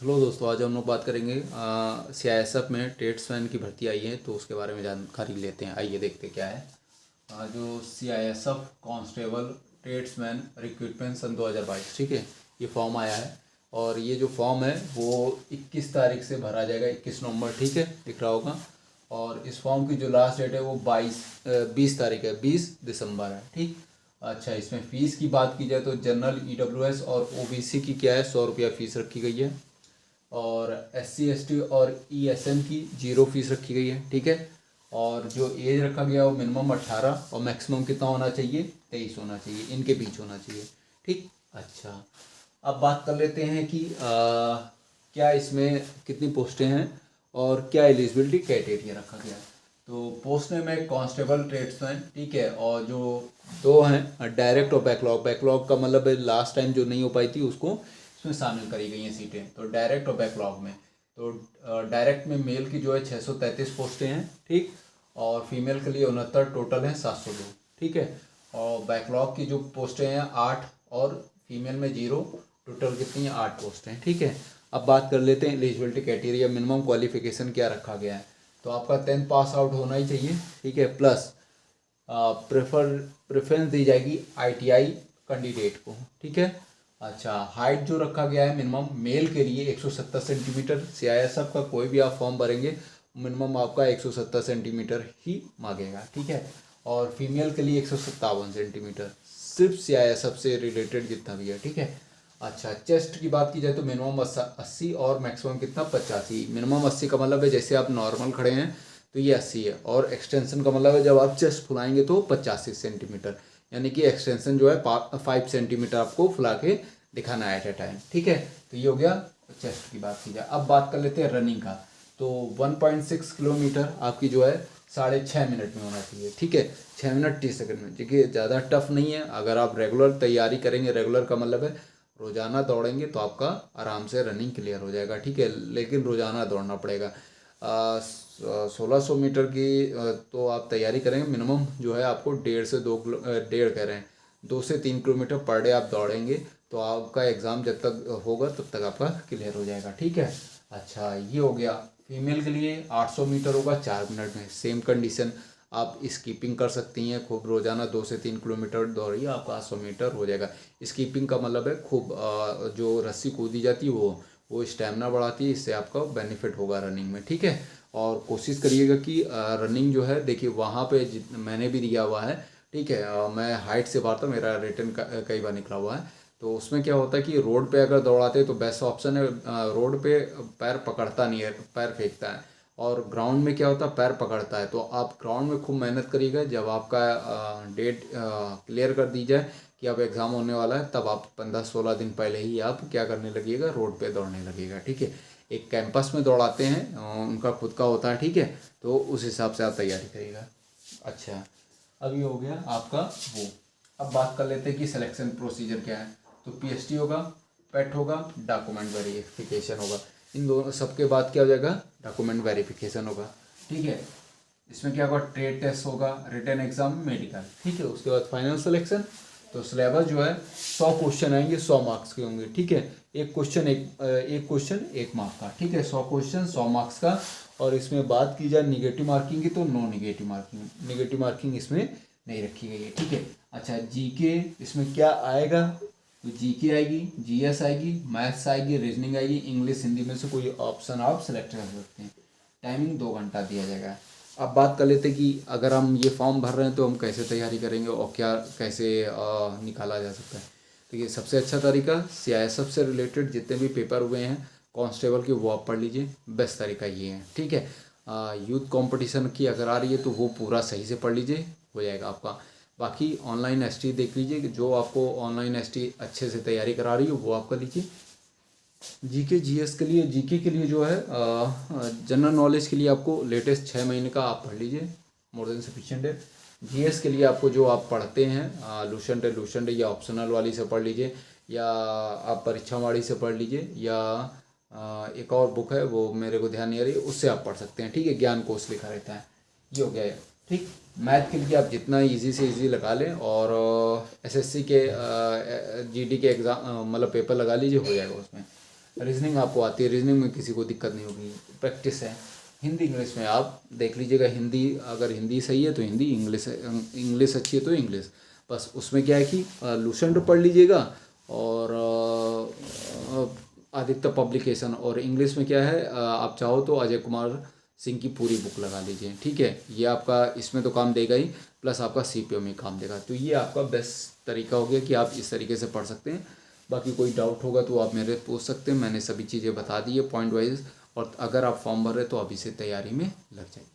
Hello दोस्तों, आज हम लोग बात करेंगे सीआईएसएफ में ट्रेड्समैन की भर्ती आई है, तो उसके बारे में जानकारी लेते हैं। आइए देखते क्या है। जो सीआईएसएफ कांस्टेबल ट्रेड्समैन रिक्रूटमेंट सन 2022, ठीक है, ये फॉर्म आया है। और ये जो फॉर्म है वो 21 तारीख से भरा जाएगा, 21 नवंबर, ठीक है, दिख रहा होगा। और इस फॉर्म की जो लास्ट डेट है वो 20 तारीख है, 20 दिसंबर है, ठीक। अच्छा, इसमें फ़ीस की बात की जाए तो जनरल ईडब्ल्यूएस और ओबीसी की क्या है, 100 रुपया फ़ीस रखी गई है। और SC ST और ESM की 0 फीस रखी गई है, ठीक है। और जो एज रखा गया वो मिनिमम 18 और मैक्सिमम कितना होना चाहिए, 23 होना चाहिए, इनके बीच होना चाहिए, ठीक। अच्छा, अब बात कर लेते हैं कि क्या इसमें कितनी पोस्टें हैं और क्या एलिजिबिलिटी क्राइटेरिया रखा गया है। तो पोस्ट नेम है कांस्टेबल ट्रेड्समैन, ठीक है। और जो दो हैं डायरेक्ट और बैकलॉग, बैकलॉग का मतलब लास्ट टाइम जो नहीं हो पाई थी उसको इसमें शामिल करी गई हैं सीटें। तो डायरेक्ट और बैकलॉग में, तो डायरेक्ट में मेल की जो है 633 पोस्टें हैं, ठीक। और फीमेल के लिए 69, टोटल हैं 702, ठीक है। और बैकलॉग की जो पोस्टें हैं 8 और फीमेल में 0, टोटल कितनी है 8 पोस्टें हैं, ठीक है। अब बात कर लेते हैं एलिजिबिलिटी क्राइटेरिया, मिनिमम क्वालिफिकेशन क्या रखा गया है। तो आपका 10th पास आउट होना ही चाहिए, ठीक है। प्लस प्रेफरेंस दी जाएगी ITI कैंडिडेट को, ठीक है। अच्छा, हाइट जो रखा गया है मिनिमम मेल के लिए 170 सेंटीमीटर, CISF का कोई भी आप फॉर्म भरेंगे मिनिमम आपका 170 सेंटीमीटर ही मांगेगा, ठीक है। और फीमेल के लिए 157 सेंटीमीटर, सिर्फ CISF से रिलेटेड जितना भी है, ठीक है। अच्छा, चेस्ट की बात की जाए तो मिनिमम 80 और मैक्सिमम कितना 85। मिनिमम 80 का मतलब है जैसे आप नॉर्मल खड़े हैं तो ये 80 है, और एक्सटेंशन का मतलब है जब आप चेस्ट फुलाएंगे तो 85 सेंटीमीटर, यानी कि एक्सटेंशन जो है 5 सेंटीमीटर आपको फुला के दिखाना है एट ए टाइम, ठीक है। तो ये हो गया चेस्ट की बात की जाए। अब बात कर लेते हैं रनिंग का। तो 1.6 किलोमीटर आपकी जो है 6.5 मिनट में होना चाहिए, ठीक है। 6 मिनट 30 सेकंड में, देखिए ज़्यादा टफ नहीं है। अगर आप रेगुलर तैयारी करेंगे, रेगुलर का मतलब है रोज़ाना दौड़ेंगे तो आपका आराम से रनिंग क्लियर हो जाएगा, ठीक है। लेकिन रोज़ाना दौड़ना पड़ेगा। 1600 मीटर की तो आप तैयारी करेंगे, मिनिमम जो है आपको 1.5 कह रहे हैं, 2 से 3 किलोमीटर पर डे आप दौड़ेंगे तो आपका एग्ज़ाम जब तक होगा तब तक आपका क्लियर हो जाएगा, ठीक है। अच्छा, ये हो गया। फीमेल के लिए 800 मीटर होगा 4 मिनट में, सेम कंडीशन। आप स्कीपिंग कर सकती हैं खूब, रोज़ाना 2 से 3 किलोमीटर दौड़िए, आपका 800 मीटर हो जाएगा। स्कीपिंग का मतलब है खूब जो रस्सी कूदी जाती है वो स्टेमिना बढ़ाती है, इससे आपका बेनिफिट होगा रनिंग में, ठीक है। और कोशिश करिएगा कि रनिंग जो है, देखिए वहाँ पे मैंने भी दिया हुआ है, ठीक है। मैं हाइट से मारता हूँ, मेरा रिटर्न कई बार निकला हुआ है। तो उसमें क्या होता है कि रोड पे अगर दौड़ाते हैं तो बेस्ट ऑप्शन है। रोड पे पैर पकड़ता नहीं है, पैर फेंकता है। और ग्राउंड में क्या होता है, पैर पकड़ता है। तो आप ग्राउंड में खूब मेहनत करिएगा, जब आपका डेट क्लियर कर दी जाए कि अब एग्ज़ाम होने वाला है, तब आप 15-16 दिन पहले ही आप क्या करने लगिएगा, रोड पे दौड़ने लगिएगा, ठीक है। एक कैंपस में दौड़ाते हैं, उनका खुद का होता है, ठीक है। तो उस हिसाब से आप तैयारी करिएगा। अच्छा, अब ये हो गया आपका वो। अब बात कर लेते हैं कि सिलेक्शन प्रोसीजर क्या है। तो PST होगा, पेट होगा, डॉक्यूमेंट वेरिफिकेशन होगा। इन दोनों सबके बाद क्या हो जाएगा, डॉक्यूमेंट वेरिफिकेशन होगा, ठीक है। इसमें क्या होगा, ट्रेड टेस्ट होगा, रिटन एग्जाम, मेडिकल, ठीक है। उसके बाद फाइनल सिलेक्शन। तो सिलेबस जो है 100 क्वेश्चन आएंगे, 100 मार्क्स के होंगे, ठीक है। एक क्वेश्चन 1 मार्क का, ठीक है। 100 क्वेश्चन 100 मार्क्स का। और इसमें बात की जाए निगेटिव मार्किंग की तो no negative marking, negative marking इसमें नहीं रखी गई है, ठीक है। अच्छा, GK इसमें क्या आएगा, तो GK आएगी, GS आएगी, मैथ्स आएगी, रीजनिंग आएगी, इंग्लिश हिंदी में से कोई ऑप्शन आप सेलेक्ट कर सकते हैं। टाइमिंग 2 घंटा दिया जाएगा। अब बात कर लेते हैं कि अगर हम ये फॉर्म भर रहे हैं तो हम कैसे तैयारी करेंगे और क्या कैसे निकाला जा सकता है। तो ये सबसे अच्छा तरीका, CISF से रिलेटेड जितने भी पेपर हुए हैं कांस्टेबल के, वो आप पढ़ लीजिए। बेस्ट तरीका ये है, ठीक है। यूथ कंपटीशन की अगर आ रही है तो वो पूरा सही से पढ़ लीजिए, हो जाएगा आपका। बाकी ऑनलाइन ST देख लीजिए कि जो आपको ऑनलाइन ST अच्छे से तैयारी करा रही हो वो आप कर लीजिए। GK GS के लिए, GK के लिए जो है जनरल नॉलेज के लिए आपको लेटेस्ट 6 महीने का आप पढ़ लीजिए, मोर देन सफिशिएंट है। GS के लिए आपको जो आप पढ़ते हैं लूसेंट या ऑप्शनल वाली से पढ़ लीजिए, या आप परीक्षा वाली से पढ़ लीजिए, या एक और बुक है वो मेरे को ध्यान नहीं आ रही, उससे आप पढ़ सकते हैं, ठीक है। ज्ञान कोश लिखा रहता है, ये हो गया है, ठीक। मैथ के लिए आप जितना इजी से इजी लगा लें, और SSC के GD के एग्ज़ाम मतलब पेपर लगा लीजिए, हो जाएगा उसमें। रीजनिंग आपको आती है, रीजनिंग में किसी को दिक्कत नहीं होगी, प्रैक्टिस है। हिंदी इंग्लिश में आप देख लीजिएगा, हिंदी अगर हिंदी सही है तो हिंदी, इंग्लिश अच्छी है तो इंग्लिश। बस उसमें क्या है कि लूसेंट पढ़ लीजिएगा, और अधिकतर पब्लिकेशन, और इंग्लिश में क्या है आप चाहो तो अजय कुमार सिंह की पूरी बुक लगा लीजिए, ठीक है। ये आपका इसमें तो काम देगा ही, प्लस आपका सीपीओ में काम देगा। तो ये आपका बेस्ट तरीका हो गया कि आप इस तरीके से पढ़ सकते हैं। बाकी कोई डाउट होगा तो आप मेरे पूछ सकते हैं, मैंने सभी चीज़ें बता दी है पॉइंट वाइज। और अगर आप फॉर्म भर रहे तो अभी से तैयारी में लग जाइए।